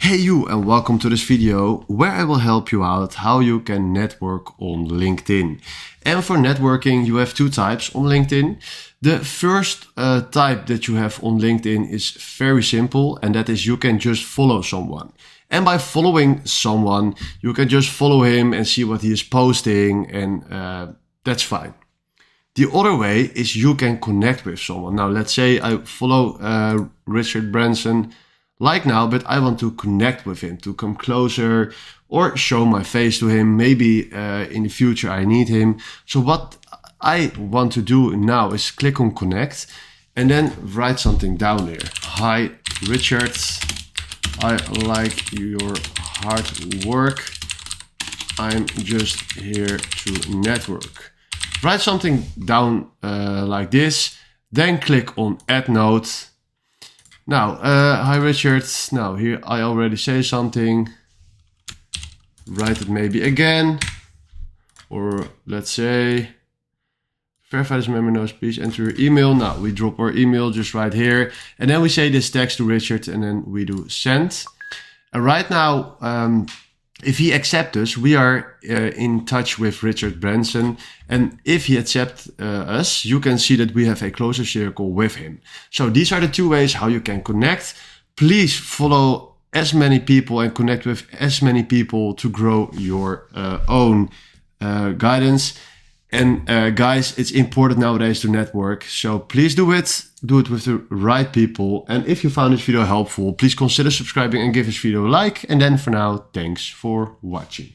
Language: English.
Hey you, and welcome to this video where I will help you out how you can network on LinkedIn. And for networking you have two types on LinkedIn. The first type that you have on LinkedIn is very simple, and that is you can just follow someone. And by following someone you can just follow him and see what he is posting, and that's fine. The other way is you can connect with someone. Now let's say I follow Richard Branson like now, but I want to connect with him, to come closer or show my face to him. Maybe in the future I need him. So what I want to do now is click on connect and then write something down here. Hi Richard, I like your hard work. I'm just here to network. Write something down like this, then click on add note. Now, hi Richard, now here I already say something, write it maybe again, or let's say, verify this member knows, please enter your email. Now we drop our email just right here, and then we say this text to Richard, and then we do send. And right now, if he accepts us, we are in touch with Richard Branson. And if he accepts us, you can see that we have a closer circle with him. So these are the two ways how you can connect. Please follow as many people and connect with as many people to grow your own guidance. And guys, it's important nowadays to network. So please do it. Do it with the right people. And if you found this video helpful, please consider subscribing and give this video a like. And then for now, thanks for watching.